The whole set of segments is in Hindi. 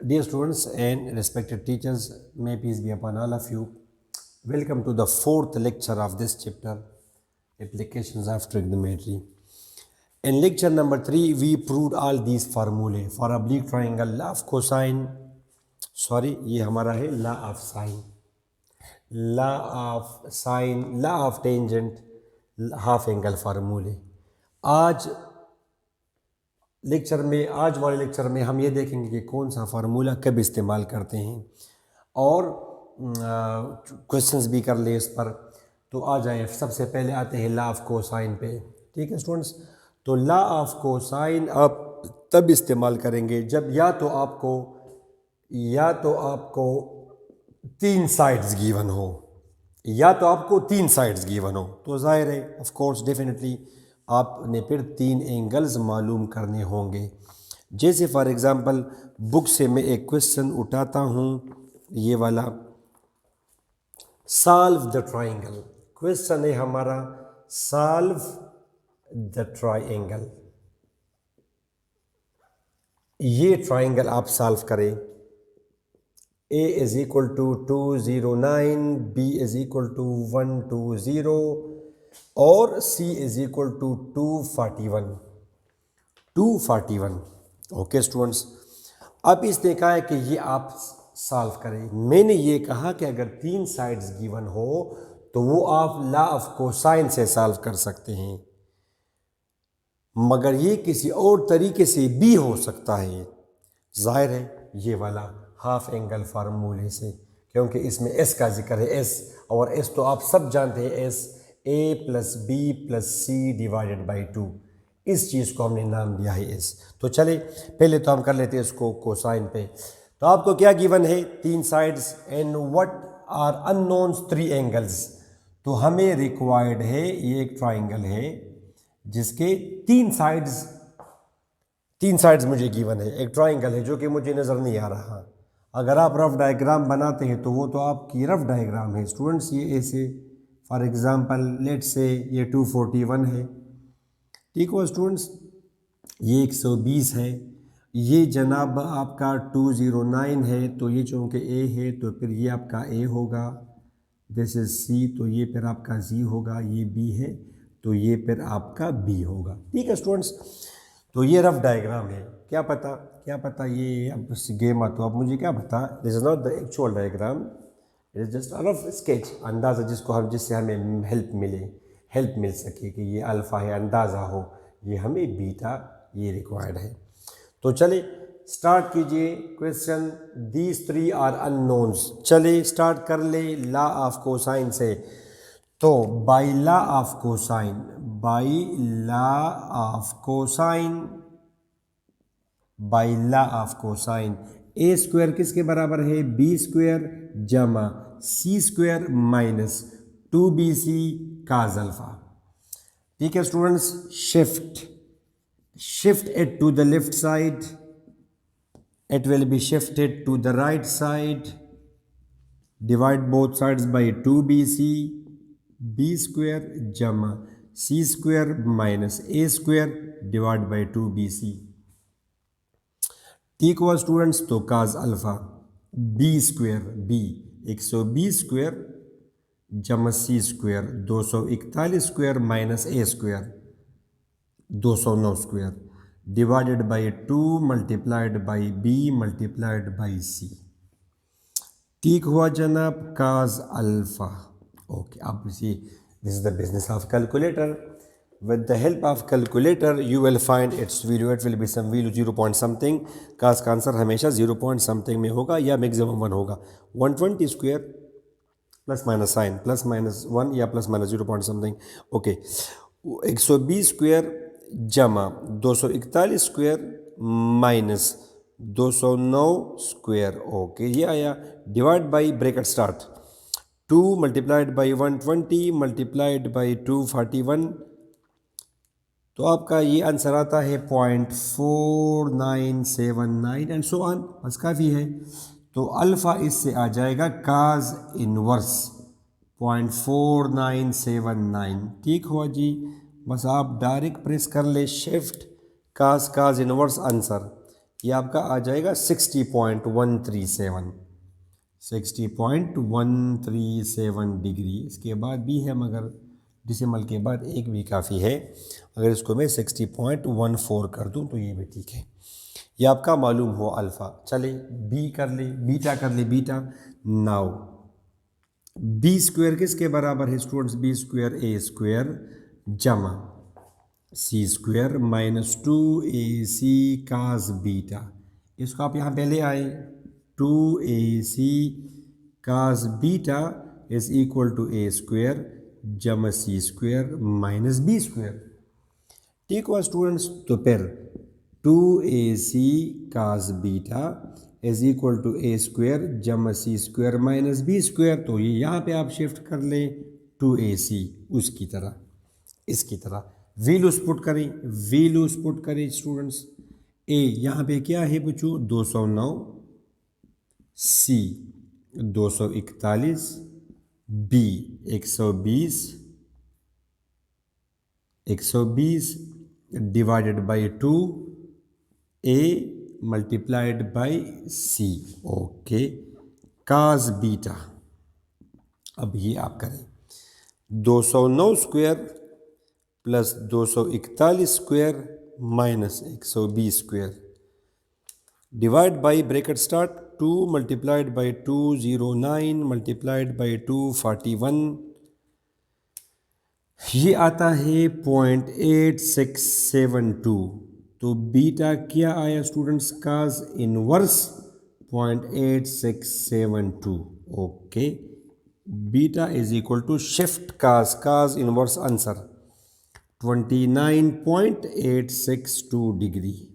Dear students and respected teachers, may peace be upon all of you. Welcome to the fourth lecture of this chapter, Applications of Trigonometry. In lecture number 3, we proved all these formulae for oblique triangle, law of cosine, ये हमारा है law of sine, law of sine, law of tangent, half angle formulae. आज वाले लेक्चर में हम ये देखेंगे कि कौन सा फार्मूला कब इस्तेमाल करते हैं और क्वेश्चंस भी कर ले इस पर। तो आ जाए, सबसे पहले आते हैं लॉ ऑफ कोसाइन पे। ठीक है स्टूडेंट्स, तो लॉ ऑफ कोसाइन आप तब इस्तेमाल करेंगे जब या तो आपको तीन साइड्स गिवन हो, तो जाहिर है ऑफ कोर्स डेफिनेटली आपने फिर तीन एंगल्स मालूम करने होंगे। जैसे फॉर एग्जांपल बुक से मैं एक क्वेश्चन उठाता हूँ, ये वाला, सॉल्व द ट्राइंगल। क्वेश्चन है हमारा सॉल्व द ट्राइंगल। ये ट्राइंगल आप सॉल्व करें। A is equal to 209, B is equal to 120 और C is equal to 241। Okay students, अब इसने कहा है कि ये आप सॉल्व करें। मैंने ये कहा कि अगर तीन साइड्स गिवन हो तो वो आप लॉ ऑफ कोसाइन से सॉल्व कर सकते हैं, मगर ये किसी और तरीके से भी हो सकता है। जाहिर है ये वाला हाफ एंगल फार्मूले से, क्योंकि इसमें एस का जिक्र है। एस और एस तो आप सब जानते हैं, s a plus b plus c divided by 2। इस चीज़ को हमने नाम दिया है एस। तो चले पहले तो हम कर लेते हैं इसको कोसाइन पे। तो आपको क्या गिवन है? तीन sides and what are unknowns 3 angles. तो हमें रिक्वायर्ड है, ये एक ट्राइंगल है जिसके तीन साइड्स मुझे गिवन है। एक ट्राइंगल है जो कि मुझे नज़र नहीं आ रहा। अगर आप रफ डायग्राम बनाते हैं तो वो तो आपकी रफ डायग्राम है स्टूडेंट्स। ये ऐसे फॉर एग्जांपल लेट से ये 241 है, ठीक हो स्टूडेंट्स, ये 120 है, ये जनाब आपका 209 है। तो ये चूँकि ए है तो फिर ये आपका ए होगा, दिस इज सी, तो ये फिर आपका जी होगा, ये बी है तो ये फिर आपका बी होगा। ठीक है स्टूडेंट्स, तो ये रफ डायग्राम है। क्या पता ये अब गेम तो अब मुझे क्या पता, this is not the actual diagram, it is just rough sketch, अंदाज़ा जिससे हमें हेल्प मिल सके कि ये अल्फ़ा है, अंदाज़ा हो, ये हमें बीटा ये रिक्वायर्ड है। तो चले स्टार्ट कीजिए क्वेश्चन। These 3 are unknowns. चले स्टार्ट कर ले लॉ ऑफ कोसाइन से। तो by law of cosine a square किसके बराबर है? बी स्क्वायर जमा c square minus 2bc cos alpha. ठीक है students, shift it to the left side, it will be shifted to the right side, divide both sides by 2bc, b square jama c square minus a square divided by 2bc। ठीक हुआ स्टूडेंट्स, तो cos alpha b square, b 120 square जमा c square 241 square minus a square 209 square divided by 2 multiplied by b multiplied by c। ठीक हुआ जनाब, काज अल्फा। ओके, अब this is the business of calculator. With the help of calculator you will find its value. It will be some value 0 point something. Cos का आंसर हमेशा 0 पॉइंट समथिंग में होगा या मैक्सिमम 1 होगा। 120 square plus minus sine plus minus 1 या plus minus 0 point something. Okay, 120 square जमा 241 स्क्वायर माइनस 209 स्क्वायर। ओके, ये आया divide by bracket start 2 multiplied by 120 multiplied by 241। तो आपका ये आंसर आता है 0.4979 एंड सो ऑन। बस काफ़ी है। तो अल्फ़ा इससे आ जाएगा काज इनवर्स 0.4979। ठीक हुआ जी, बस आप डायरेक्ट प्रेस कर ले शिफ्ट काज इनवर्स आंसर ये आपका आ जाएगा 60.137 डिग्री। इसके बाद भी है मगर डिसिमल के बाद एक भी काफ़ी है। अगर इसको मैं 60.14 कर दूं तो ये भी ठीक है। ये आपका मालूम हो अल्फ़ा। चले बी कर ले, बीटा कर ले, बीटा। नाउ बी स्क्वायर किसके बराबर है students? B square a square जमा c square minus 2ac cos beta. इसको आप यहाँ पे ले आए, 2ac cos beta is equal to a square जमा c square minus b square. ठीक हुआ स्टूडेंट्स? तो फिर 2ac cos beta is equal to a square जमा c square minus b square. तो ये यहाँ पे आप शिफ्ट कर लें 2ac उसकी तरह, इसकी तरह वैल्यूज पुट करें, वैल्यूज पुट करें स्टूडेंट्स। ए यहाँ पे क्या है बच्चों? 209, c 241, b 120 divided by 2, a multiplied by c. Okay, cos beta. अब ये आप करें 209 square plus 241 square minus 120 square divide by bracket start 2 multiplied by 209 multiplied by 241। ये आता है 0.8672। तो बीटा क्या आया students? Cos inverse 0.8672। Okay, beta is equal to shift cos inverse answer 29.862 degree.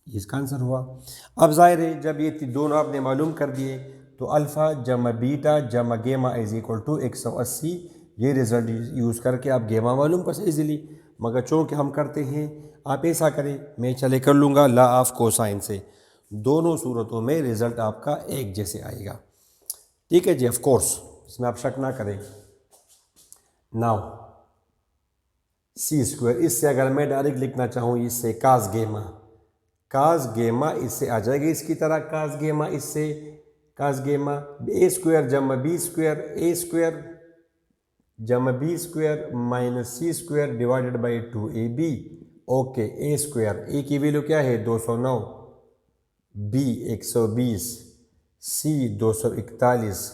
इसका आंसर हुआ। अब जाहिर है जब ये दोनों आपने मालूम कर दिए तो अल्फ़ा जमा बीटा जमा गेमा इज इक्वल टू 180। ये रिज़ल्ट यूज़ करके आप गेमा मालूम कर सकते इजीली। मगर चूँकि हम करते हैं, आप ऐसा करें, मैं चले कर लूँगा लॉ ऑफ कोसाइन से, दोनों सूरतों में रिज़ल्ट आपका एक जैसे आएगा। ठीक है जी, ऑफ कोर्स, इसमें आप शक ना करें। नाउ सी स्क्वायर, इससे अगर मैं डायरेक्ट लिखना चाहूँ, इससे कास गेमा इससे आ जाएगी इसकी तरह, कास गेमा इससे कास गेमा ए स्क्वायर जमा बी स्क्वायर, ए स्क्वायर जमा b square minus c square divided by 2ab। Okay, a square, a की वैल्यू क्या है? 209, b 120, c 241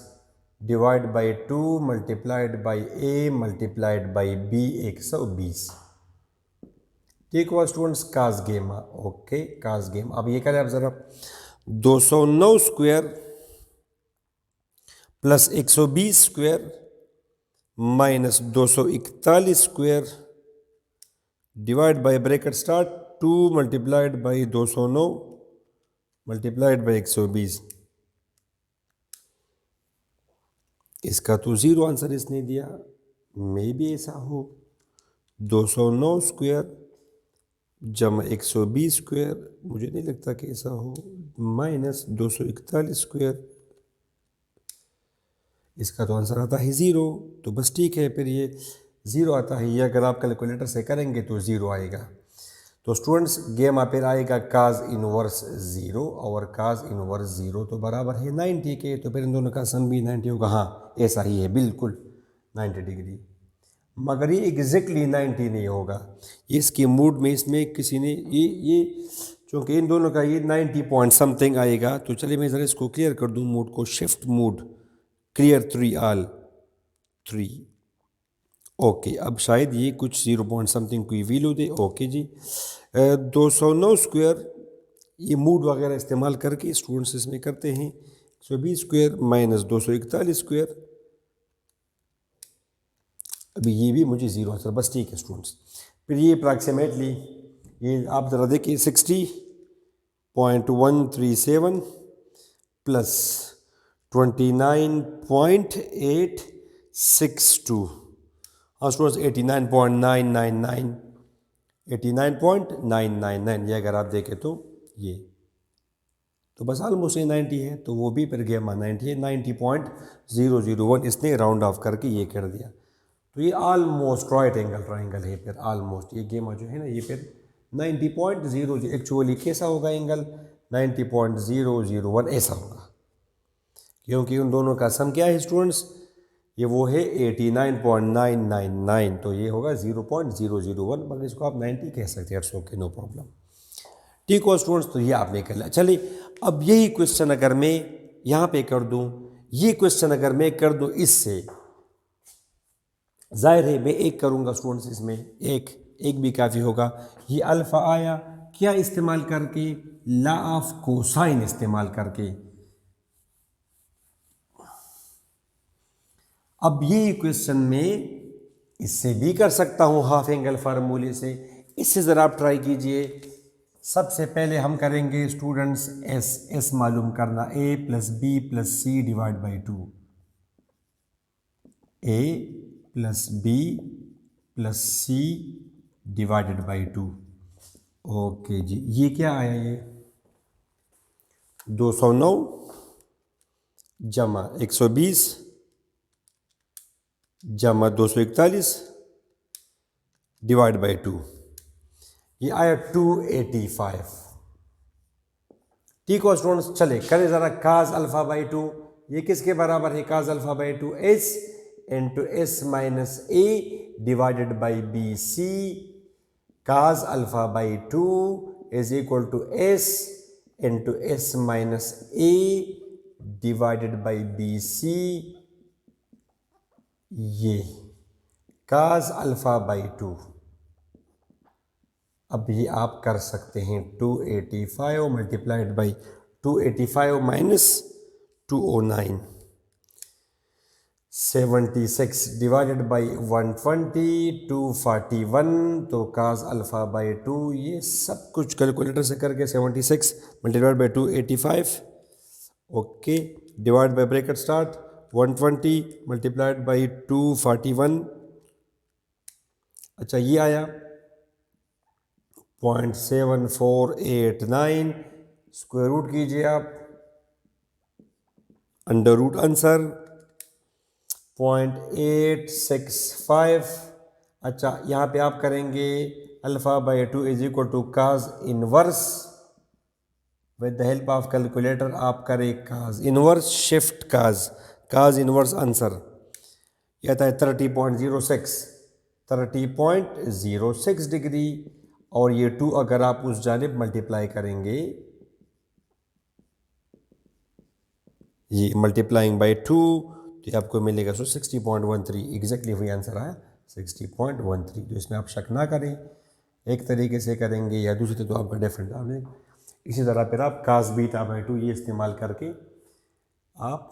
divide by 2 multiplied by a multiplied by b 120। ठीक हुआ स्टूडेंट्स? कास गेमा। ओके, कास गेमा। अब ये करें आप ज़रा, 209 square plus 120 square minus 241 square divide by bracket start 2 multiplied by 209 multiplied by 120। इसका तो ज़ीरो आंसर इसने दिया। मे भी ऐसा हो, 209 स्क्वायर जमा 120 स्क्वायर, मुझे नहीं लगता कि ऐसा हो, माइनस 241 स्क्वायर, इसका तो आंसर आता है ज़ीरो। तो बस ठीक है, फिर ये ज़ीरो आता है, ये अगर आप कैलकुलेटर से करेंगे तो ज़ीरो आएगा। तो स्टूडेंट्स गेम फिर आएगा काज इनवर्स ज़ीरो, और काज इनवर्स ज़ीरो तो बराबर है 90 के, तो फिर इन दोनों का सम भी 90 होगा। हाँ, ऐसा ही है, बिल्कुल 90 डिग्री। मगर ये एग्जैक्टली 90 नहीं होगा, इसके मूड में इसमें किसी ने ये चूँकि इन दोनों का ये 90 पॉइंट समथिंग आएगा। तो चलिए मैं ज़रा इसको क्लियर कर दूँ, मूड को, shift mood clear 3 all 3। Okay, अब शायद ये कुछ 0 पॉइंट समथिंग कोई वैल्यू दे। ओके जी, 209 स्क्वायर, ये मूड वगैरह इस्तेमाल करके स्टूडेंट्स इसमें करते हैं, 120 स्क्वायर माइनस 241 स्क्वायर। अभी ये भी मुझे ज़ीरो आंसर, बस ठीक है स्टूडेंट्स। फिर ये अप्रॉक्सीमेटली, ये आप ज़रा देखिए, 60.137 प्लस 29.862, हाँ स्टूडेंट्स 89.999, 89.999, ये अगर आप देखें तो ये तो बस ऑलमोस्ट ये 90 है, तो वो भी फिर गेमा 90 है, 90.001 इसने राउंड ऑफ करके ये कर दिया। तो ये ऑलमोस्ट राइट एंगल ट्राइंगल है, फिर ऑलमोस्ट ये गेमा जो है ना, ये फिर 90.00 एक्चुअली कैसा होगा एंगल 90.001 ऐसा होगा, क्योंकि उन दोनों का सम क्या है स्टूडेंट्स, ये वो है 89.999, तो ये होगा 0.001, मगर इसको आप 90 कह सकते हैं, इट्स ओके, नो प्रॉब्लम। ठीक हो स्टूडेंट्स, तो ये आपने कर लिया। चलिए अब यही क्वेश्चन अगर मैं यहाँ पे कर दूँ, ये क्वेश्चन अगर मैं कर दूँ इससे, जाहिर है मैं एक करूँगा स्टूडेंट्स, इसमें एक भी काफ़ी होगा। ये अल्फ़ा आया क्या इस्तेमाल करके, लॉ ऑफ कोसाइन इस्तेमाल करके। अब ये क्वेश्चन में इससे भी कर सकता हूँ हाफ एंगल फार्मूले से, इससे ज़रा आप ट्राई कीजिए। सबसे पहले हम करेंगे स्टूडेंट्स एस मालूम करना, a plus b plus c divide by 2, a plus b plus c divided by 2। Okay जी, ये क्या आया, ये 209 जमा 120 जमा 241 डिवाइड बाई 2, ये आया 285। ठीक हो स्टूडेंट्स, चले करें ज़रा काज अल्फ़ा बाई 2, ये किसके बराबर है cos alpha by 2, s into s minus a divided by b c, cos alpha by 2 is equal to s into s minus a divided by b c, ये काज अल्फ़ा बाई 2। अब ये आप कर सकते हैं 285 multiplied by 285 minus 209, 76 divided by 120, 241, तो काज अल्फ़ा बाई 2, ये सब कुछ कैलकुलेटर से करके 76 multiplied by 285, okay, divide by bracket start 120 multiplied by 241, अच्छा ये आया 0.7489, स्क्वायर रूट कीजिए आप, अंडर रूट आंसर 0.865। अच्छा यहाँ पे आप करेंगे alpha by 2 is equal to cos inverse, with the help of calculator आप करें cos inverse shift cos inverse answer यह था 30.06 डिग्री, और ये 2 अगर आप उस जानिब मल्टीप्लाई करेंगे, ये मल्टीप्लाइंग बाई 2, तो ये आपको मिलेगा 60.13, एग्जैक्टली वही आंसर आया 60.13। तो इसमें आप शक ना करें, एक तरीके से करेंगे या दूसरे तो आपका डिफरेंट आपने। इसी तरह फिर आप कास बीटा बाई 2 ये इस्तेमाल करके आप,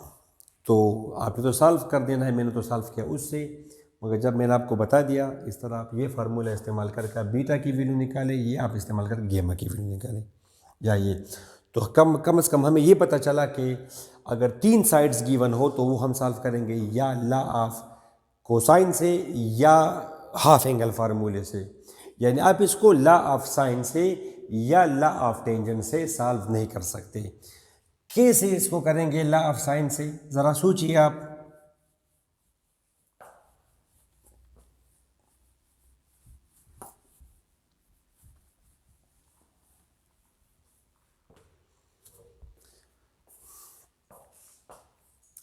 तो आपने तो सॉल्व कर देना है, मैंने तो सॉल्व किया उससे, मगर जब मैंने आपको बता दिया इस तरह आप ये फार्मूला इस्तेमाल करके आप बीटा की वैल्यू निकालें, ये आप इस्तेमाल करके गेमा की वैल्यू निकालें, या ये तो कम से कम हमें ये पता चला कि अगर 3 साइड्स गिवन हो तो वो हम सॉल्व करेंगे या लॉ ऑफ कोसाइन से या हाफ एंगल फार्मूले से, यानी आप इसको लॉ ऑफ साइन से या लॉ ऑफ टेंजेंट से सॉल्व नहीं कर सकते। कैसे इसको करेंगे लॉ ऑफ साइन से, ज़रा सोचिए आप।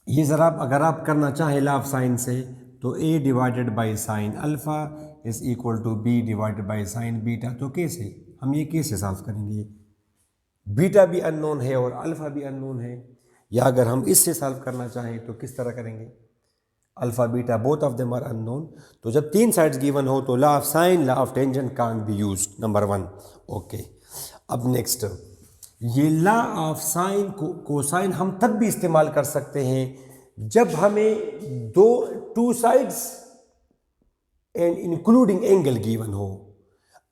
ये ज़रा अगर आप करना चाहें लॉ ऑफ साइन से, तो a divided by sine alpha is equal to b divided by sine beta, तो कैसे हम ये कैसे सॉल्व करेंगे, बीटा भी अननोन है और अल्फ़ा भी अननोन है, या अगर हम इससे सॉल्व करना चाहें तो किस तरह करेंगे, alpha beta both of them are unknown, तो जब 3 साइड्स गिवन हो तो law of sine law of tangent can't be used, number 1, okay. अब नेक्स्ट, ये लॉ ऑफ साइन कोसाइन हम तब भी इस्तेमाल कर सकते हैं जब हमें 2 sides and including angle given हो,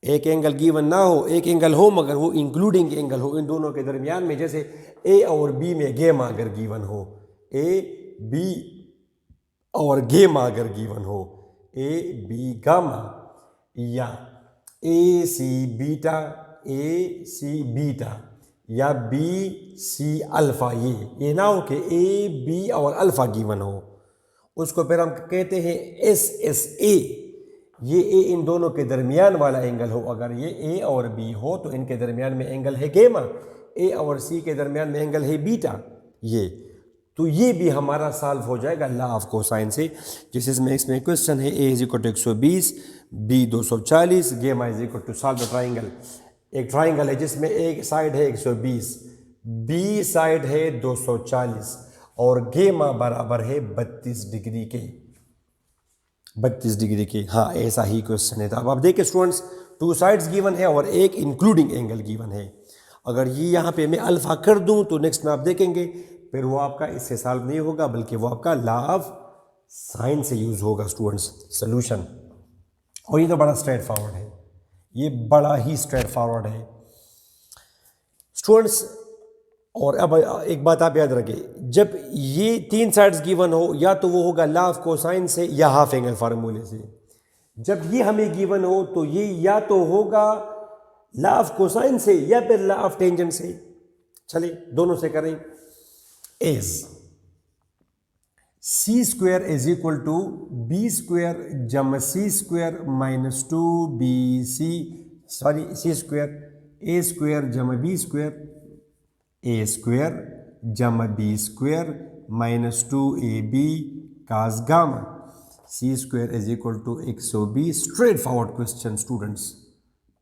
एक एंगल गिवन ना हो, एक एंगल हो मगर वो इंक्लूडिंग एंगल हो इन दोनों के दरमियान में, जैसे ए और बी में गेमा अगर गिवन हो, ए बी और गेमा अगर गिवन हो, ए बी गामा, या ए सी बीटा या बी सी अल्फ़ा, ये ना हो कि ए बी और अल्फ़ा गिवन हो, उसको फिर हम कहते हैं एस एस ए, ये ए इन दोनों के दरमियान वाला एंगल हो, अगर ये ए और बी हो तो इनके दरमियान में एंगल है गेमा, ए और सी के दरमियान में एंगल है बीटा, ये तो ये भी हमारा सॉल्व हो जाएगा लॉ ऑफ कोसाइन से। जिस इसमें क्वेश्चन है a is equal to 120, b 240, gamma is equal to solve triangle. एक ट्राइंगल है जिसमें एक साइड है 120, बी साइड है 240 और गेमा बराबर है 32 डिग्री के, 32 डिग्री के। हाँ ऐसा ही क्वेश्चन है। तो अब आप देखिए स्टूडेंट्स, टू साइड्स गिवन है और एक इंक्लूडिंग एंगल गिवन है। अगर ये यहाँ पे मैं अल्फा कर दूं तो नेक्स्ट में आप देखेंगे फिर वो आपका इससे सॉल्व नहीं होगा बल्कि वो आपका लॉ ऑफ साइन से यूज होगा स्टूडेंट्स सॉल्यूशन। और ये तो बड़ा स्ट्रेट फॉरवर्ड है, ये बड़ा ही स्ट्रेट फॉरवर्ड है स्टूडेंट्स। और अब एक बात आप याद रखें, जब ये तीन साइड्स गिवन हो या तो वो होगा लॉ ऑफ कोसाइन से या हाफ एंगल फार्मूले से। जब ये हमें गिवन हो तो ये या तो होगा लॉ ऑफ कोसाइन से या फिर लॉ ऑफ टेंजेंट से। चलिए दोनों से करें। Is c square is equal to b square जमा c square minus 2bc, sorry c square a square जमा बी स्क्वायर, ए स्क्वायर जमा b square minus 2ab cos gamma. C square is equal to 120, straightforward question students.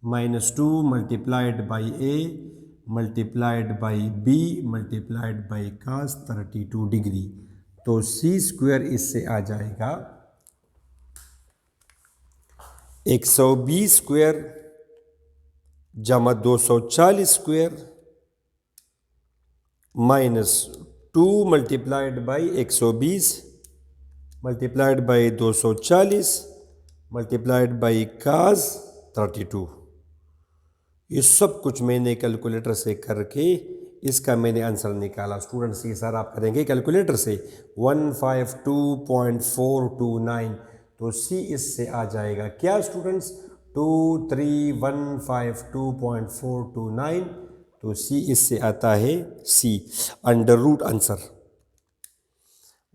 Minus 2 multiplied by a multiplied by b multiplied by cos 32 degree. तो सी स्क्वायर इससे आ जाएगा 120 स्क्वायर जमा 240 square minus 2 multiplied by 120 multiplied by 240 multiplied by cos 32। ये सब कुछ मैंने कैलकुलेटर से करके इसका मैंने आंसर निकाला स्टूडेंट्स। ये सर आप करेंगे कैलकुलेटर से 152.429। तो सी इससे आ जाएगा क्या स्टूडेंट्स 23152.429। तो सी इससे आता है c under root answer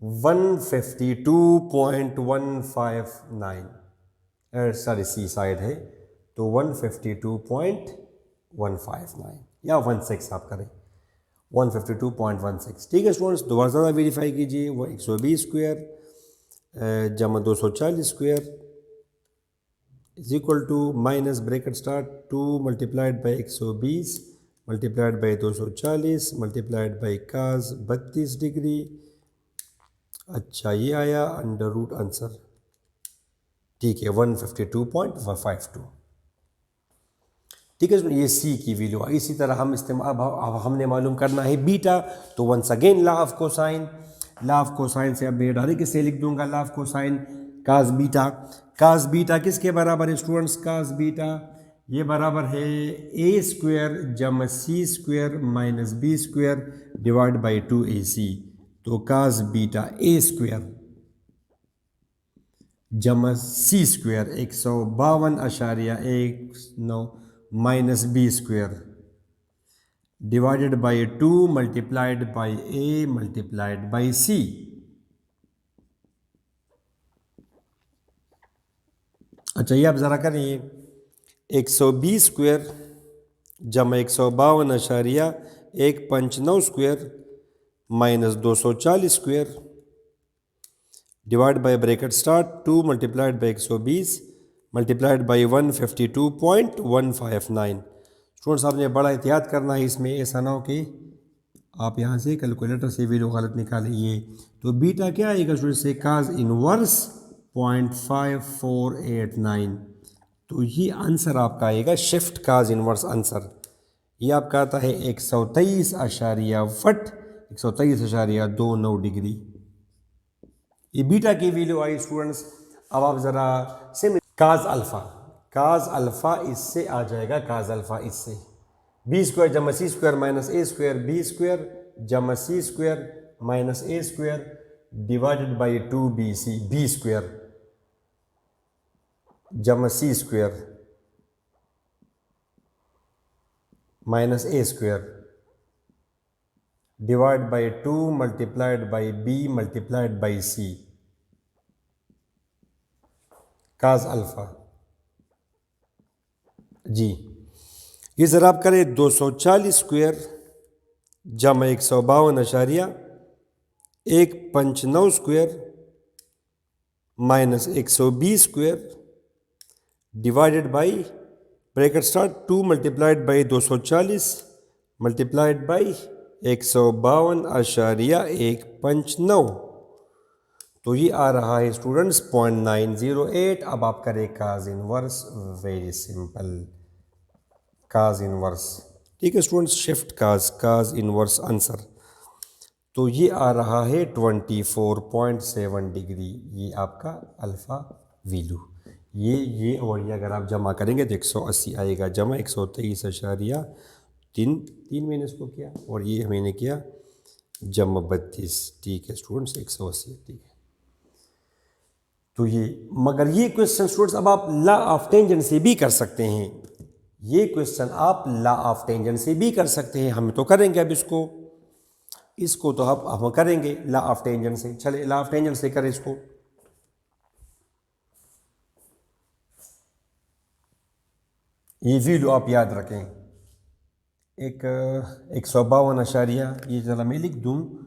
152.159, sorry c side है तो 152.159 या 16 आप करें 152.16। ठीक है स्टूडेंट्स, दोबारा ज़्यादा वेरीफाई कीजिए। वो 120 स्क्वायर जमा 240 square is equal to minus bracket start 2 multiplied by 120 multiplied by 240 multiplied by cos 32 degree. अच्छा ये आया अंडर रूट आंसर, ठीक है 152.52। ठीक है, ये सी की वैल्यू। इसी तरह हम इस्तेमाल अब हमने मालूम करना है बीटा। तो once again law of cosine, law of cosine से अब मैं डायरेक्ट से लिख दूंगा law of cosine cos beta. Cos beta किसके बराबर है स्टूडेंट्स? कास बीटा ये बराबर है ए स्क्वायर जमा c square minus b square divide by 2ac। तो कास बीटा ए स्क्वायर जमा c square 152.19 minus b square divided by 2 multiplied by a multiplied by c. अच्छा ये आप ज़रा करिए 120 स्क्वायर जमा 152.159 square minus 240 square divide by bracket start 2 multiplied by 120 multiplied by 152.159। Students आपने बड़ा एहतियात करना है इसमें, ऐसा ना हो कि आप यहाँ से कैलकुलेटर से वैल्यू गलत निकालिए। तो बीटा क्या आएगा स्टूडेंट से काज इनवर्स 0.5489। तो ये आंसर आपका आएगा शिफ्ट काज इनवर्स आंसर। ये आपका आता है 123.29 डिग्री। ये बीटा की वैल्यू आई स्टूडेंट्स। अब आप ज़रा सिम काज अल्फ़ा, काज अल्फ़ा इससे आ जाएगा, काज अल्फ़ा इससे बी स्क्वायर जमा c square minus a square b square जमा c square minus a square divided by 2bc b square जमा c square minus a square divide by 2 multiplied by b multiplied by c cos alpha. जी, ये ज़रा आप करें 240 स्क्वायर जमा 152.159 square minus 120 square divided by bracket start 2 multiplied by 240 multiplied by 152.159। तो ये आ रहा है स्टूडेंट्स 0.908। अब आप करें काज इनवर्स, वेरी सिंपल, काज इनवर्स। ठीक है students, shift cos inverse answer. तो ये आ रहा है 24.7 डिग्री, ये आपका अल्फ़ा वैल्यू। ये और ये अगर आप जमा करेंगे तो 180 आएगा, जमा 123.3 मैंने इसको किया और ये मैंने किया जमा 32। ठीक है स्टूडेंट्स, 180। ठीक है, तो ये, मगर ये क्वेश्चन स्टूडेंट्स अब आप लॉ ऑफ टेंजेंट से भी कर सकते हैं। ये क्वेश्चन आप लॉ ऑफ टेंजेंट से भी कर सकते हैं। हम तो करेंगे अब इसको तो हम करेंगे लॉ ऑफ टेंजेंट से। चले लॉ ऑफ टेंजेंट से करें इसको। ये वैल्यू आप याद रखें, एक 152 ये जरा मैं लिख दूँ,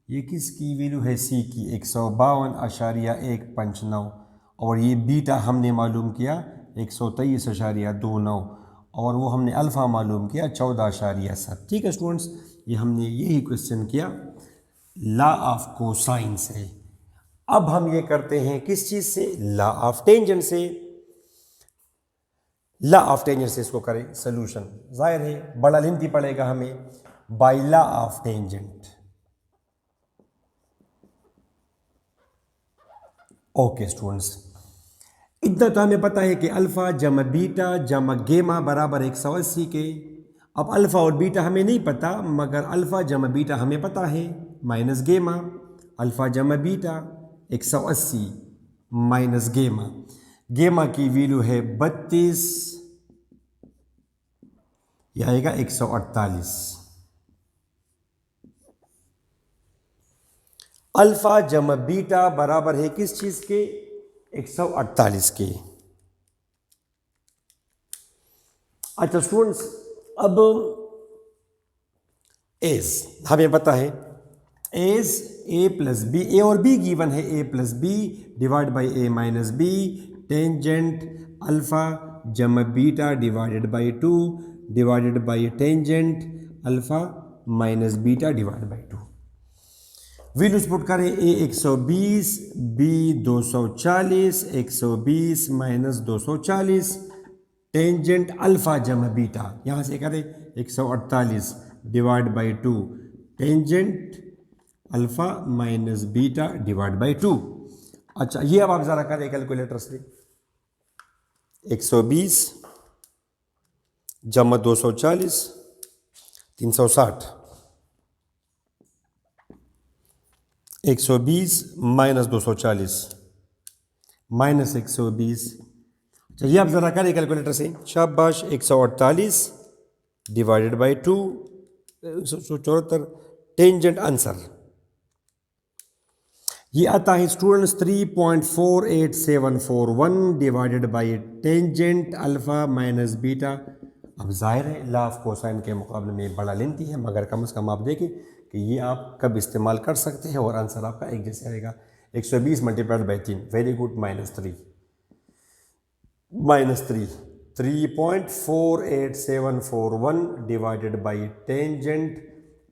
ये किसकी वैल्यू है, सी की, 152.159 और ये बीटा हमने मालूम किया 123.29 और वो हमने अल्फ़ा मालूम किया 14.7। ठीक है स्टूडेंट्स, ये हमने यही क्वेश्चन किया लॉ ऑफ कोसाइन से। अब हम ये करते हैं किस चीज़ से, लॉ ऑफ टेंजेंट से। लॉ ऑफ टेंजेंट से इसको करें सोल्यूशन, जाहिर है बड़ा लेंथी पड़ेगा हमें। By law of tangent, okay students, इतना तो हमें पता है कि अल्फ़ा जमा बीटा जमा गेमा बराबर 180 के। अब अल्फ़ा और बीटा हमें नहीं पता, मगर अल्फ़ा जमा बीटा हमें पता है, माइनस गेमा। अल्फ़ा जमा बीटा 180 माइनस गेमा, गेमा की वैल्यू है 32, यह आएगा 148। अल्फ़ा जमा बीटा बराबर है किस चीज़ के, 148 के। अच्छा स्टूडेंट्स, अब एज हमें पता है, as a plus b, a और बी गिवन है, a plus b divide by a minus b, tangent alpha जमा beta divided by 2 divided by tangent alpha minus beta divide by 2। Values put करें, a 120, b 240, 120 minus 240, tangent alpha जमा बीटा, यहाँ से करें 148 divide by 2, tangent alpha minus beta divide by 2। अच्छा, ये अब आप ज़रा करें कैलकुलेटर से, 120 जमा 240 360, 120 माइनस 240 माइनस 120। चलिए आप ज़रा करें कैलकुलेटर से, शाबाश, 148 डिवाइडेड बाई 2, 174, टेंजेंट आंसर ये आता है students 3.48741 divided by tangent alpha minus beta. अब जाहिर है लॉ ऑफ कोसाइन के मुकाबले में बड़ा लेंथी है, मगर कम से कम आप देखें कि ये आप कब इस्तेमाल कर सकते हैं और आंसर आपका एक जैसे आएगा। 120 multiplied by 3, very good, -3 3.48741 divided by tangent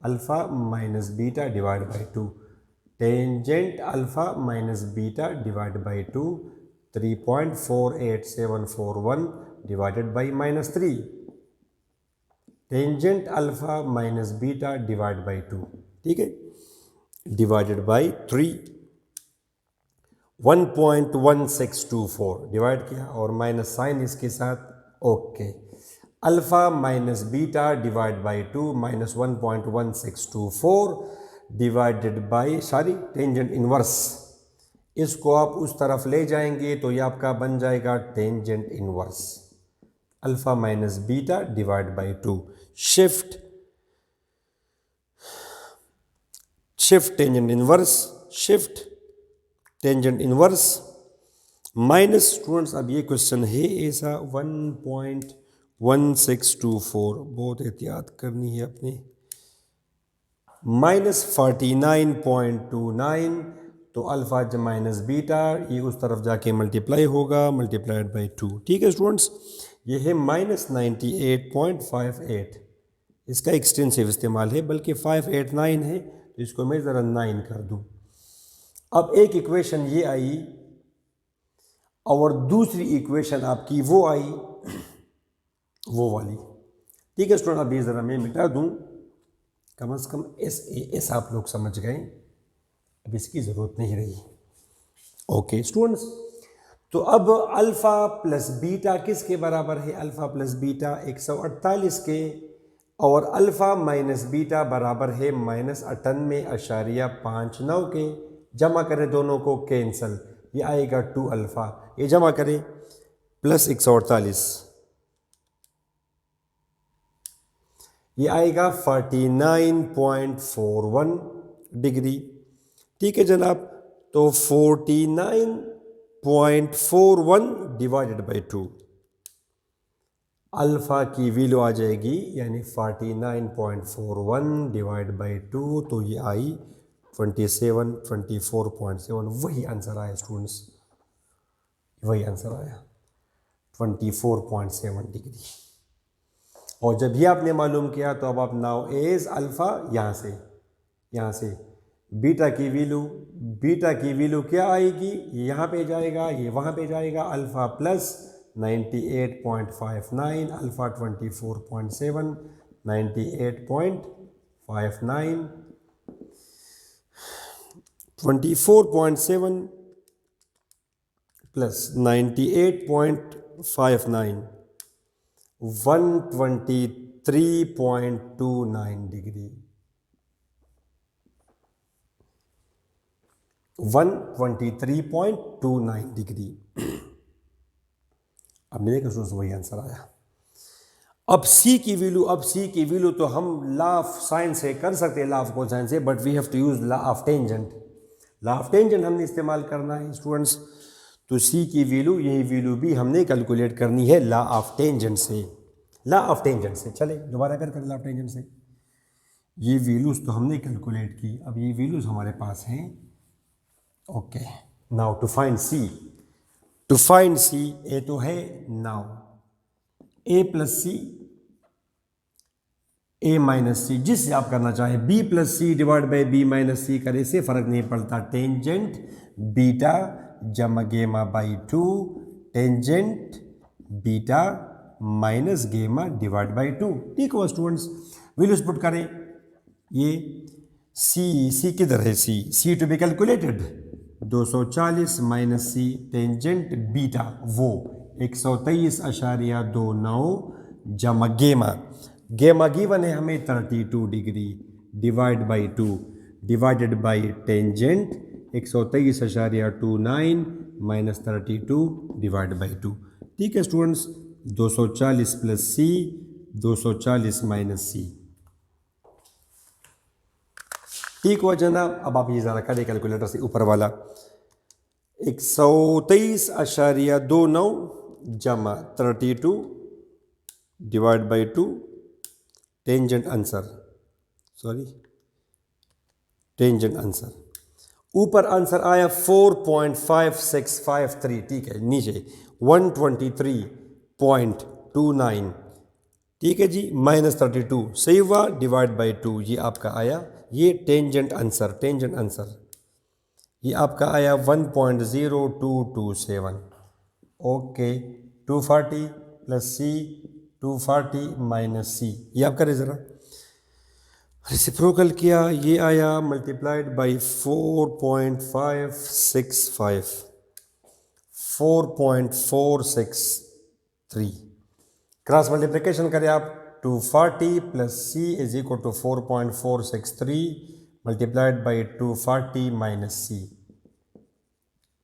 alpha minus beta divide by 2, tangent alpha minus beta divide by 2, 3.48741 divided by -3, tangent alpha minus beta divide by 2, ठीक है, डिवाइडेड बाई 3, 1.1624 डिवाइड किया और माइनस साइन इसके साथ, okay, alpha minus beta divide by 2 minus 1.1624 divided by tangent inverse. इसको आप उस तरफ ले जाएंगे तो ये आपका बन जाएगा tangent inverse, alpha minus beta divide by 2, shift tangent inverse, shift tangent inverse minus, students अब ये क्वेश्चन है ऐसा 1.1 1624, बहुत एहतियात करनी है अपने, -49.29, तो अल्फ़ा माइनस बीटा ये उस तरफ जाके मल्टीप्लाई होगा, मल्टीप्लाइड बाई 2। ठीक है स्टूडेंट्स, ये है -98.58, इसका एक्सटेंसिव इस्तेमाल है, बल्कि 589 है तो इसको मैं ज़रा 9 कर दूँ। अब एक इक्वेशन ये आई और दूसरी इक्वेशन आपकी वो आई, वो वाली। ठीक है स्टूडेंट, अब ये ज़रा मैं मिटा दूँ, कम से कम एस आप लोग समझ गए, अब इसकी ज़रूरत नहीं रही। ओके स्टूडेंट्स, तो अब अल्फ़ा प्लस बीटा किसके बराबर है? अल्फ़ा प्लस बीटा 148 के, और अल्फ़ा माइनस बीटा बराबर है -98.59 के। जमा करें दोनों को, कैंसल, ये आएगा 2 अल्फ़ा, ये जमा करें प्लस 148, ये आएगा 49.41 डिग्री। ठीक है जनाब, तो 49.41 डिवाइडेड बाई 2, अल्फ़ा की वैल्यू आ जाएगी, यानी 49.41 डिवाइड बाई 2, तो ये आई 24.7, वही आंसर आया स्टूडेंट्स, वही आंसर आया 24.7 डिग्री। और जब ये आपने मालूम किया तो अब आप नाउ एज अल्फ़ा यहाँ से बीटा की वैल्यू क्या आएगी? ये यहाँ पे जाएगा, ये वहाँ पे जाएगा, alpha plus 98.59, alpha 24.7, 98.59, 24.7 plus 98.59, 123.29 degree, 123.29 degree. अब मेरे क्वेश्चन से वही आंसर आया। अब सी की वैल्यू तो हम लॉ ऑफ साइंस से कर सकते हैं, लॉ ऑफ कोसाइन से, but we have to use law of tangent. Law of tangent हमने इस्तेमाल करना है स्टूडेंट्स। तो सी की वैल्यू, यही वैल्यू भी हमने कैलकुलेट करनी है लॉ ऑफ टेंजेंट से। चले दोबारा फिर करें लॉ ऑफ टेंजेंट से। ये वैल्यूज तो हमने कैलकुलेट की, अब ये वैल्यूज हमारे पास हैं। Okay, now to find c, a तो है, now a plus c, a minus c, जिससे आप करना चाहें, b plus c divide by b minus c करे से फर्क नहीं पड़ता। टेंजेंट बीटा जमा gamma by 2, tangent beta minus gamma divide by 2। ठीक हुआ स्टूडेंट्स, वैल्यूज पुट करें। ये सी किधर है? C to be calculated 240 minus c, tangent beta वो 123.29 जमा गेमा गिवन है हमें 32 degree, divide by 2 divided by tangent 123.29 minus 32 divide by 2। ठीक है students, 240 plus c, 240 minus c. ठीक हुआ जनाब। अब आप ये ज़रा करें कैलकुलेटर से, ऊपर वाला 123.29 जमा 32 डिवाइड बाई 2, टेंजेंट आंसर, ऊपर आंसर आया 4.5653। ठीक है, नीचे 123.29, ठीक है जी, माइनस 32 सही हुआ, डिवाइड बाई 2, ये आपका आया, ये टेंजेंट आंसर ये आपका आया 1.0227। ओके, 240 प्लस सी, 240 माइनस सी, ये आप करें ज़रा, रेसिप्रोकल किया, ये आया मल्टीप्लाइड बाई 4.463, क्रॉस मल्टीप्लिकेशन करें आप, 240 plus c is equal to 4.463 multiplied by 240 minus c,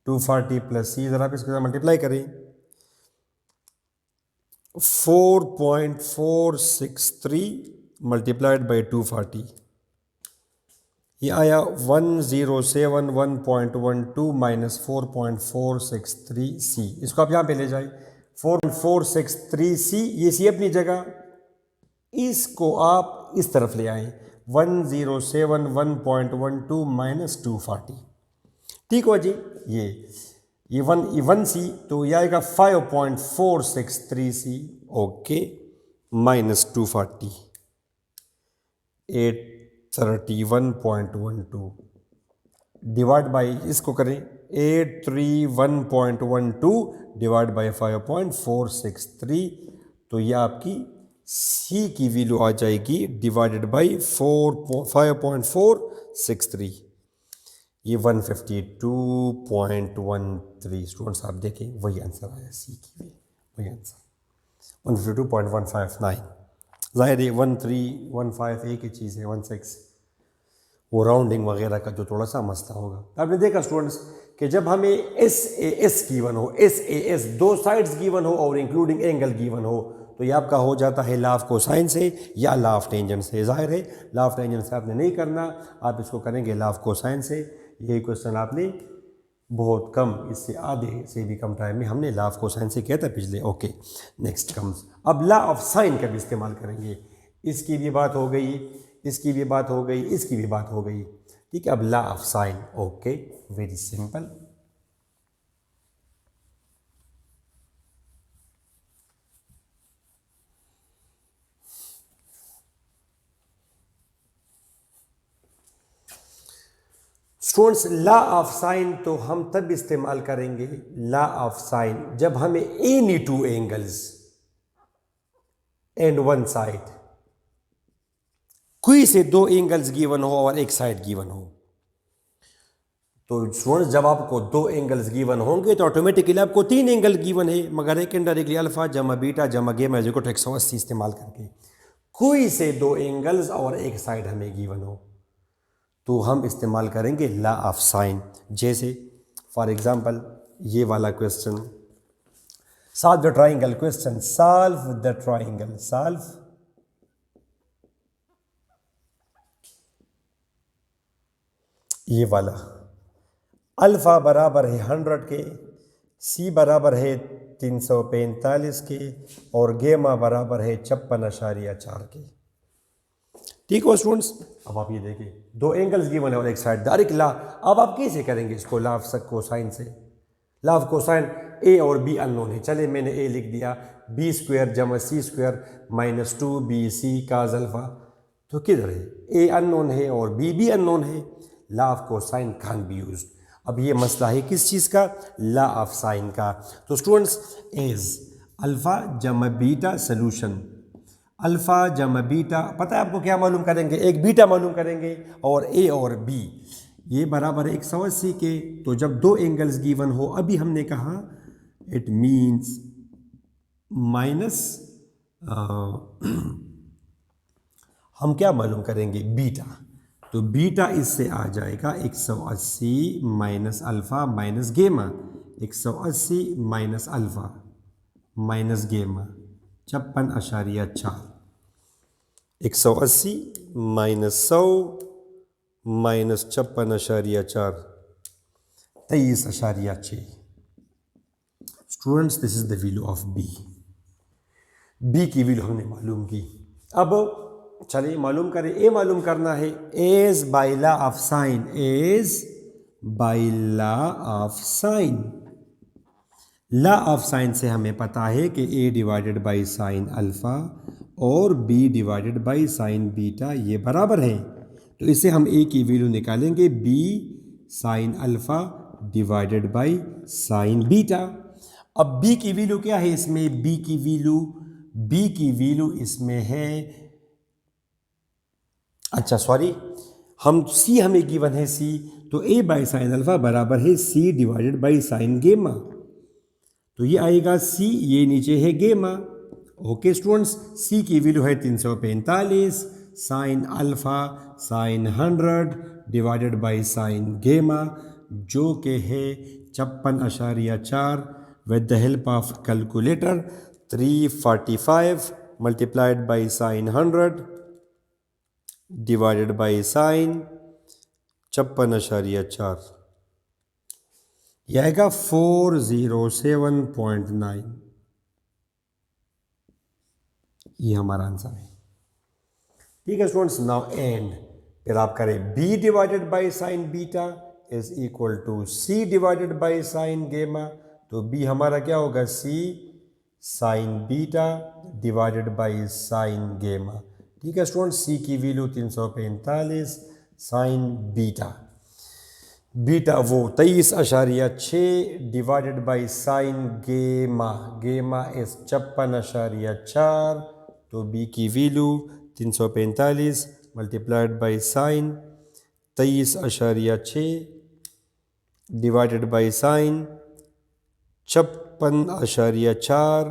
240 plus c, ज़रा आप इसके साथ मल्टीप्लाई करें, 4.463 मल्टीप्लाइड बाई 240, ये आया 107.1.12 माइनस 4.463 सी। इसको आप यहाँ पे ले जाए, 4.463 सी, ये सी अपनी जगह, इसको आप इस तरफ ले आए 1071.12 माइनस 240। ठीक हो जी, ये वन सी, तो ये आएगा 5.463 सी, ओके, माइनस 240, 831.12 डिवाइड बाई, इसको करें 831.12 डिवाइड बाई 5.463, तो ये आपकी सी की वैल्यू आ जाएगी डिवाइडेड बाई 5.463, ये 152.13। स्टूडेंट्स आप देखें वही आंसर आया सी की वैल्यू, वही आंसर 152.159। ज़ाहिर है 1315 एक ही चीज़ है, 16 वो राउंडिंग वगैरह का जो थोड़ा सा मसला होगा। आपने देखा स्टूडेंट्स कि जब हमें एस ए एस गिवन हो, एस ए एस दो साइड्स गिवन हो और इंक्लूडिंग एंगल गिवन हो, तो ये आपका हो जाता है ला ऑफ कोसाइन से या ला ऑफ टेंजेंट से। ज़ाहिर है ला ऑफ टेंजेंट से आपने नहीं करना, आप इसको करेंगे ला ऑफ कोसाइन से। यही क्वेश्चन आपने बहुत कम, इससे आधे से भी कम टाइम में हमने ला ऑफ कोसाइन से किया था पिछले। ओके, नेक्स्ट कम्स, अब ला ऑफ साइन का भी इस्तेमाल करेंगे। इसकी भी बात हो गई, इसकी भी बात हो गई, इसकी भी बात हो गई। ठीक है, अब ला of sign, okay, very simple. Students La of sign तो हम तब इस्तेमाल करेंगे, ला ऑफ साइन, जब हमें any two angles and one side, कोई से दो एंगल्स गिवन हो और एक साइड गिवन हो। तो स्टूडेंट्स जब आपको दो एंगल्स गिवन होंगे तो ऑटोमेटिकली आपको तीन एंगल गिवन है, मगर एक इनडायरेक्टली अल्फा जमा बीटा जमा गेमा इज इक्वल टू 180 इस्तेमाल करके कोई से दो एंगल्स और एक साइड हमें गिवन हो, तो हम इस्तेमाल करेंगे ला ऑफ साइन। जैसे फॉर एग्जांपल ये वाला question, solve the triangle question, solve the triangle, solve ये वाला, अल्फा बराबर है 100 के, सी बराबर है 345 के और गेमा बराबर है 56.4 के। ठीक हो स्टूडेंट्स, अब आप ये देखिए दो एंगल्स गिवन है और एक साइड, डायरेक्ट ला। अब आप कैसे करेंगे इसको, ला ऑफ कोसाइन से। ला ऑफ कोसाइन, ए और बी अननोन है, चले मैंने ए लिख दिया, बी स्क्वायर जमा c square minus 2bc cos alpha, तो किधर है, ए अननोन है और बी भी अननोन है, law of cosine can be used. अब ये मसला है किस चीज़ का, ला ऑफ साइन का। तो स्टूडेंट्स एज अल्फा जमा बीटा सोल्यूशन, अल्फा जमा बीटा, पता है आपको क्या मालूम करेंगे, एक बीटा मालूम करेंगे और ए और बी ये बराबर है 180 के। तो जब दो एंगल्स गिवन हो, अभी हमने कहा इट मीन्स माइनस हम क्या मालूम करेंगे, बीटा। तो बीटा इससे आ जाएगा 180 माइनस अल्फा माइनस गेमा, 180 minus alpha minus gamma 56.4, 180 minus 100 minus 56.4, 23.6। Students this is the value of b. B की वैल्यू हमने मालूम की। अब चलिए मालूम करें, ए मालूम करना है, as by law of sine, as by law of sine. Law of sine से हमें पता है कि a divided by sine alpha और b divided by sine beta ये बराबर है। तो इसे हम ए की वैल्यू निकालेंगे, b sine alpha divided by sine beta. अब बी की वैल्यू क्या है इसमें, बी की वैल्यू इसमें है, अच्छा सॉरी, हम सी हमें गिवन है सी, तो ए बाई साइन अल्फा बराबर है सी डिवाइडेड बाई साइन गेमा। तो ये आएगा सी, ये नीचे है गेमा। ओके स्टूडेंट्स, सी की वैल्यू है 345 sine alpha sign 100 divided by sine गेमा, जो कि है 56.4। With the help of calculator 345 multiplied by sign 100 divided by sine 56.4, यह आएगा 407.9। ये हमारा आंसर है। ठीक है स्टूडेंट्स, नाउ एंड फिर आप करें b divided by sine beta is equal to c divided by sine gamma. तो b हमारा क्या होगा, c sine beta divided by sine gamma. ठीक है स्टूडेंट्स, c की वैल्यू 345 साइन बीटा, बीटा वो 23.6 डिवाइडेड बाई साइन गेमा, गेमा इज 56.4। तो बी की value 345 multiplied by sine 23.6 divided by sine 56.4।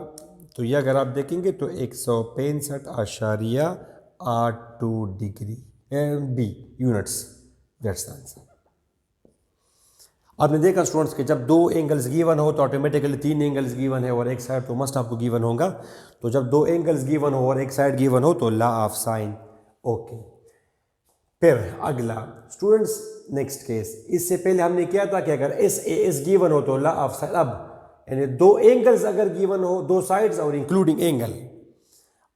तो ये अगर आप देखेंगे तो 165.82 degree b units, that's the answer. आपने देखा स्टूडेंट्स कि जब दो एंगल्स गिवन हो तो ऑटोमेटिकली 3 एंगल्स गिवन है और एक साइड तो मस्ट आपको गिवन होगा। तो जब दो एंगल्स गिवन हो और एक साइड गिवन हो तो लॉ ऑफ साइन। ओके, फिर अगला स्टूडेंट्स नेक्स्ट केस, इससे पहले हमने किया था कि अगर एस ए एस गिवन हो तो लॉ ऑफ साइन। अब यानी दो एंगल्स अगर गिवन हो, दो साइड्स और इंक्लूडिंग एंगल।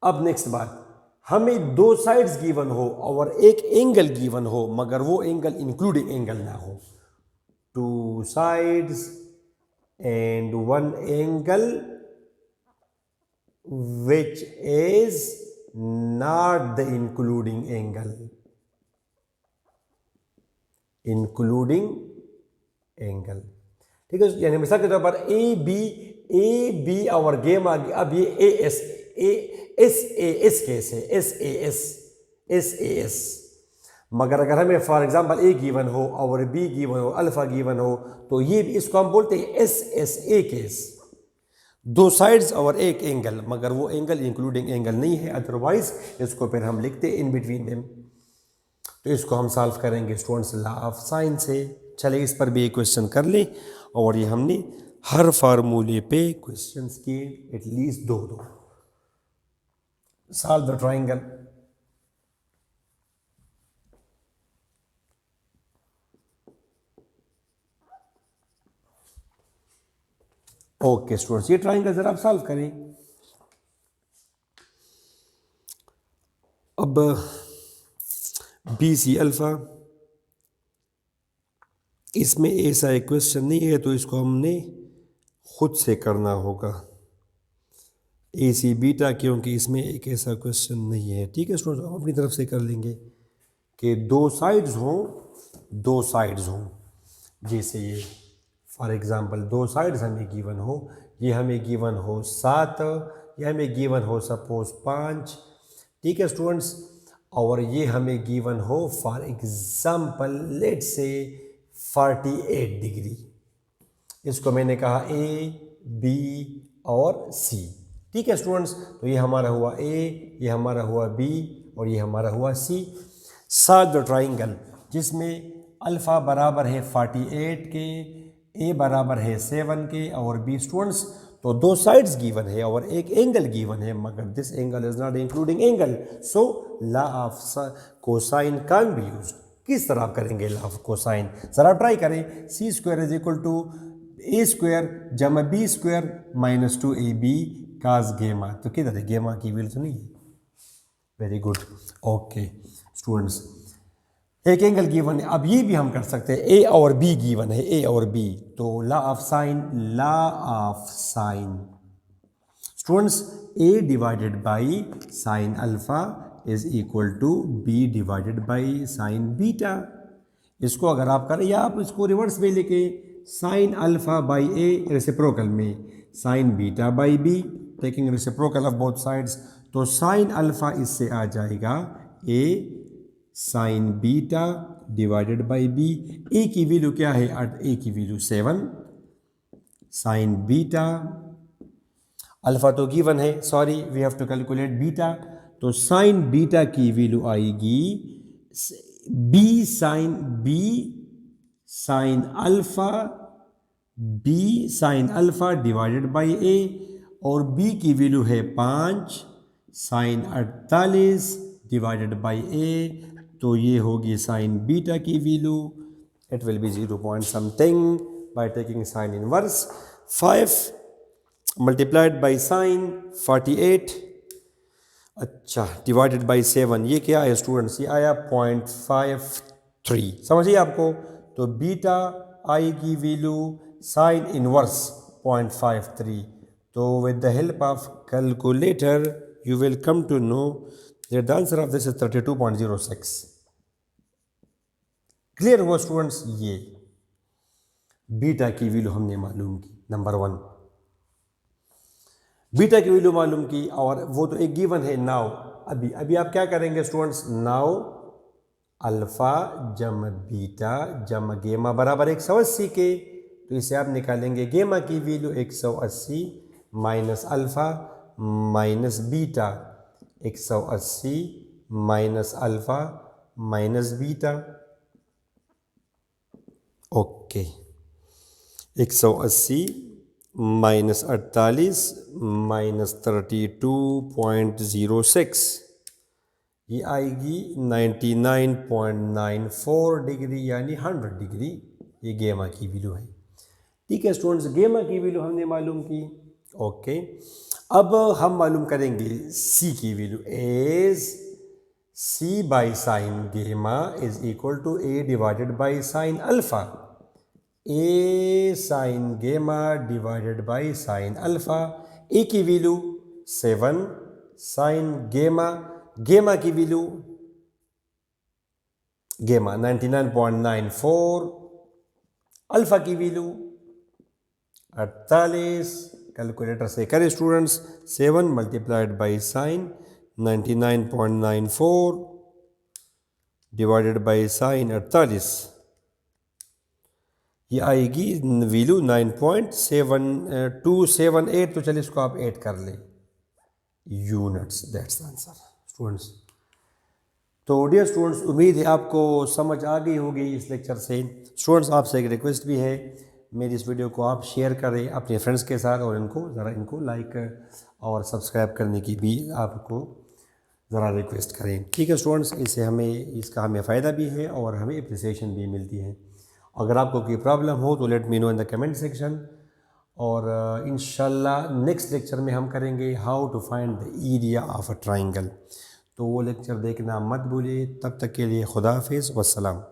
अब नेक्स्ट बात, हमें दो साइड्स गिवन हो और एक एंगल गिवन हो मगर वो एंगल इंक्लूडिंग एंगल ना हो। Two sides and one angle which is not the including angle, including angle। ठीक है, यानी मिसाल के तौर पर ए बी और गेम आ गया। अब ये एस एस केस है, एस ए एस। मगर अगर हमें फॉर एग्जांपल ए गिवन हो और बी गिवन हो, अल्फा गिवन हो, तो ये इसको हम बोलते हैं एस ए केस, दो साइड्स और एक एंगल मगर वो एंगल इंक्लूडिंग एंगल नहीं है। अदरवाइज इसको फिर हम लिखते हैं इन बिटवीन देम। तो इसको हम सॉल्व करेंगे स्टूडेंट्स लॉ ऑफ साइन से। चले इस पर भी एक क्वेश्चन कर ले, और ये हमने हर फार्मूले पे क्वेश्चंस किए एटलीस्ट दो। Solve the triangle. Okay students, ये ट्राइंगल जरा आप सॉल्व करें। अब बी सी अल्फा, इसमें ऐसा एक क्वेश्चन नहीं है तो इसको हमने खुद से करना होगा। ए सी बीटा, क्योंकि इसमें एक ऐसा क्वेश्चन नहीं है। ठीक है स्टूडेंट्स, हम अपनी तरफ से कर लेंगे कि दो साइड्स हों, जैसे ये फॉर एग्जांपल दो साइड्स हमें गिवन हो, ये हमें गिवन हो 7, ये हमें गिवन हो सपोज 5। ठीक है स्टूडेंट्स, और ये हमें गिवन हो for example let's say 48 degree. इसको मैंने कहा ए बी और सी। ठीक है स्टूडेंट्स, तो ये हमारा हुआ ए, ये हमारा हुआ बी और ये हमारा हुआ सी। साथ द ट्राइंगल जिसमें अल्फ़ा बराबर है 48 के, ए बराबर है 7 के और बी स्टूडेंट्स, तो दो साइड्स गिवन है और एक एंगल गिवन है मगर this angle is not including angle. So law of cosine can be used. किस तरह आप करेंगे लॉ ऑफ कोसाइन, जरा ट्राई करें। C square is equal to a square जमा b square minus 2ab cos gamma. तो किधर है गेमा की वैल्यू तो नहीं है। Very good. ओके स्टूडेंट्स, एक एंगल गिवन है। अब ये भी हम कर सकते हैं, ए और बी गिवन है, ए और बी। तो law of sine students, a divided by sine alpha is equal to b divided by sine beta. इसको अगर आप करें या आप इसको रिवर्स में लेके sine alpha by a reciprocal में sine beta by b, taking reciprocal of both sides, तो साइन अल्फा इससे आ जाएगा a sine beta divided by b. A की वैल्यू क्या है, ए की वैल्यू 7, साइन बीटा अल्फा तो गिवन है, sorry we have to calculate beta. तो साइन बीटा की वैल्यू आएगी b sine alpha divided by a, और बी की वैल्यू है 5 साइन 48 डिवाइडेड बाई ए। तो ये होगी साइन बीटा की value, it will B 0 point something by taking sine inverse 5 multiplied by sign 48 अच्छा, डिवाइडेड बाई 7, ये क्या है स्टूडेंट्स? ये आया 0.53, समझिए आपको। तो बीटा आई की वैल्यू साइन इनवर्स 0.53। तो with the help of calculator you will come to know that the answer of this is 32.06। Clear हुआ स्टूडेंट्स? ये बीटा की वैल्यू हमने मालूम की, नंबर 1 बीटा की वैल्यू मालूम की, और वो तो एक गिवन है। नाउ अभी आप क्या करेंगे स्टूडेंट्स? नाउ अल्फ़ा जम बीटा जम गेमा बराबर 180 के, तो इसे आप निकालेंगे। गेमा की value 180 minus alpha minus beta, 180 minus alpha minus beta. Okay, 180 minus 48 minus 32.06, ये आएगी 99.94 डिग्री, यानी 100 डिग्री। ये गेमा की वैल्यू है। ठीक है स्टूडेंट्स, गेमा की वैल्यू हमने मालूम की। ओके, अब हम मालूम करेंगे सी की value. As C by sine गेमा is equal to A divided by sine alpha. A sign गेमा डिवाइडेड बाई साइन अल्फ़ा। ए की वैल्यू 7, साइन गेमा, गेमा की वैल्यू गेमा 99.94, अल्फ़ा की वैल्यू 48। कैलकुलेटर से करें students, 7 multiplied by sign 99.94 divided by sign 48, ये आएगी वैल्यू 9.7278। तो चलिए इसको आप ऐड कर लें, यूनिट्स, दैट्स आंसर स्टूडेंट्स। तो डियर स्टूडेंट्स, उम्मीद है आपको समझ आ गई होगी इस लेक्चर से। स्टूडेंट्स, आपसे एक रिक्वेस्ट भी है, मेरी इस वीडियो को आप शेयर करें अपने फ्रेंड्स के साथ, और इनको लाइक और सब्सक्राइब करने की भी आपको ज़रा रिक्वेस्ट करें। ठीक है स्टूडेंट्स, इसका हमें फ़ायदा भी है और हमें अप्रिसिएशन भी मिलती है। अगर आपको कोई प्रॉब्लम हो तो let me know in the comment section. और इंशाल्लाह नेक्स्ट लेक्चर में हम करेंगे how to find the area of a triangle. तो वो लेक्चर देखना मत भूलिए। तब तक के लिए खुदा हाफिज़, वस्सलाम।